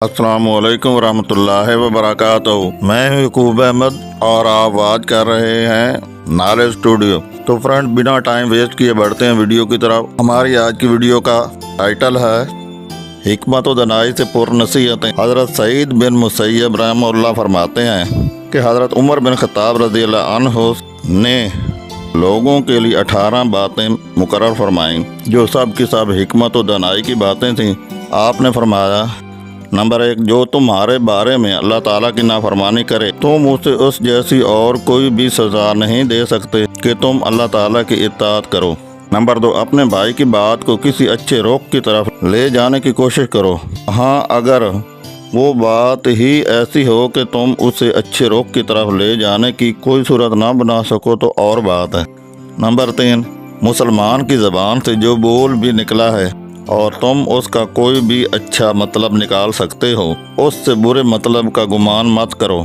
अस्सलाम वालेकुम वरहमतुल्लाहि वबरकातुहू। मैं हूँ यकूब अहमद और आप बात कर रहे हैं नॉलेज स्टूडियो। तो फ्रेंड, बिना टाइम वेस्ट किए बढ़ते हैं वीडियो की तरफ। हमारी आज की वीडियो का टाइटल है हिकमत व दनाई से पुर नसीहतें। हज़रत सईद बिन मुसैयब रहमतुल्लाह फरमाते हैं कि हज़रत उमर बिन खत्ताब रज़ियल्लाहु अन्हु ने लोगों के लिए 18 बातें मुकर्रर फरमाईं जो सब की सब हिकमत व दनाई की बातें थीं। आपने फरमाया, नंबर 1, जो तुम्हारे बारे में अल्लाह ताला की नाफरमानी करे तुम उसे उस जैसी और कोई भी सज़ा नहीं दे सकते कि तुम अल्लाह ताला की इत्ताअत करो। नंबर 2, अपने भाई की बात को किसी अच्छे रुख की तरफ ले जाने की कोशिश करो। हाँ, अगर वो बात ही ऐसी हो कि तुम उसे अच्छे रुख की तरफ ले जाने की कोई सूरत ना बना सको तो और बात है। नंबर 3, मुसलमान की ज़बान से जो बोल भी निकला है और तुम उसका कोई भी अच्छा मतलब निकाल सकते हो, उससे बुरे मतलब का गुमान मत करो।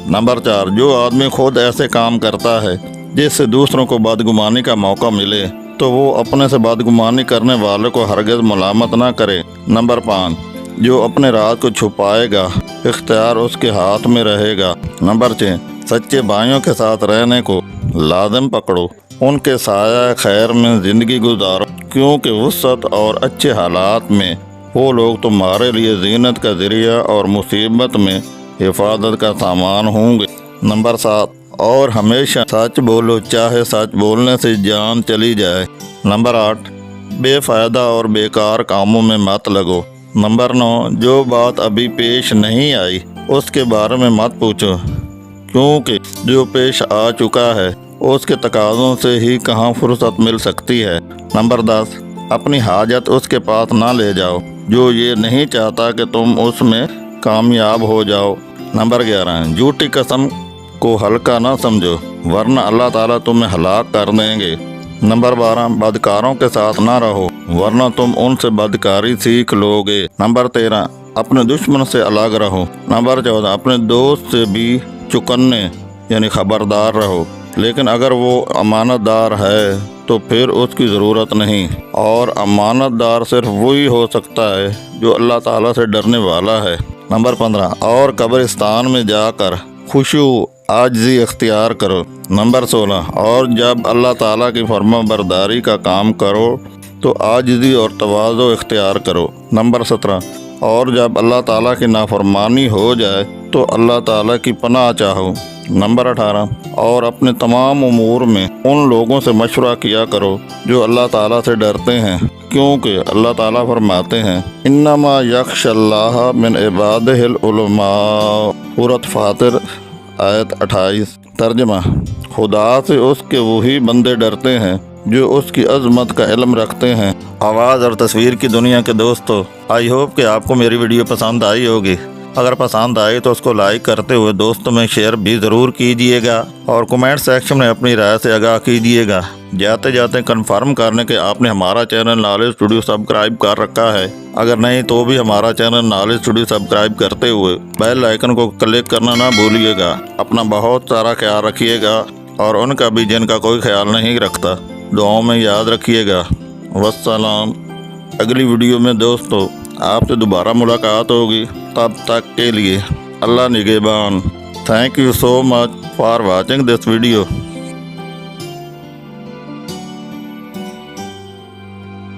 नंबर 4, जो आदमी खुद ऐसे काम करता है जिससे दूसरों को बदगुमानी का मौका मिले तो वो अपने से बदगुमानी करने वाले को हरगिज़ मुलामत ना करे। नंबर 5, जो अपने राज को छुपाएगा इख्तियार उसके हाथ में रहेगा। नंबर 6, सच्चे भाइयों के साथ रहने को लाज़िम पकड़ो, उनके साया खैर में ज़िंदगी गुजारो, क्योंकि वसअत और अच्छे हालात में वो लोग तुम्हारे लिए ज़ीनत का ज़रिया और मुसीबत में हिफाजत का सामान होंगे। नंबर 7, और हमेशा सच बोलो, चाहे सच बोलने से जान चली जाए। नंबर 8, बेफ़ायदा और बेकार कामों में मत लगो। नंबर 9, जो बात अभी पेश नहीं आई उसके बारे में मत पूछो, क्योंकि जो पेश आ चुका है उसके तकाज़ों से ही कहाँ फुर्सत मिल सकती है। नंबर 10, अपनी हाजत उसके पास ना ले जाओ जो ये नहीं चाहता कि तुम उसमें कामयाब हो जाओ। नंबर 11, झूठी कसम को हल्का ना समझो वरना अल्लाह ताला तुम्हें हलाक कर देंगे। नंबर 12, बदकारों के साथ ना रहो वरना तुम उनसे बदकारी सीख लोगे। नंबर 13, अपने दुश्मन से अलग रहो। नंबर 14, अपने दोस्त से भी चुकन्ने यानी खबरदार रहो, लेकिन अगर वो अमानतदार है तो फिर उसकी ज़रूरत नहीं, और अमानतदार सिर्फ वही हो सकता है जो अल्लाह ताला से डरने वाला है। नंबर 15, और कब्रिस्तान में जाकर खुशू आजिज़ी इख्तियार करो। नंबर 16, और जब अल्लाह ताला की फर्माबरदारी का काम करो तो आजिज़ी और तवाज़ो इख्तियार करो। नंबर 17, और जब अल्लाह ताला की नाफरमानी हो जाए तो अल्लाह ताला की पनाह चाहो। नंबर 18, और अपने तमाम उमूर में उन लोगों से मशवरा किया करो जो अल्लाह ताला से डरते हैं, क्योंकि अल्लाह ताला फरमाते हैं, इन्नमा यख्शल्लाह मिन इबादिहिल उलमा। सूरत फातिर आयत 28। तर्जमा, खुदा से उसके वही बंदे डरते हैं जो उसकी अजमत का इल्म रखते हैं। आवाज़ और तस्वीर की दुनिया के दोस्तों, आई होप कि आपको मेरी वीडियो पसंद आई होगी। अगर पसंद आए तो उसको लाइक करते हुए दोस्तों में शेयर भी ज़रूर कीजिएगा और कमेंट सेक्शन में अपनी राय से आगाह कीजिएगा। जाते जाते कंफर्म करने के आपने हमारा चैनल नॉलेज स्टूडियो सब्सक्राइब कर रखा है। अगर नहीं तो भी हमारा चैनल नॉलेज स्टूडियो सब्सक्राइब करते हुए बेल आइकन को क्लिक करना ना भूलिएगा। अपना बहुत सारा ख्याल रखिएगा और उनका भी जिनका कोई ख्याल नहीं रखता दुआओं में याद रखिएगा। वस्सलाम। अगली वीडियो में दोस्तों आपसे दोबारा मुलाकात होगी, तब तक के लिए अल्लाह निगहबान। Thank you so much for watching this video.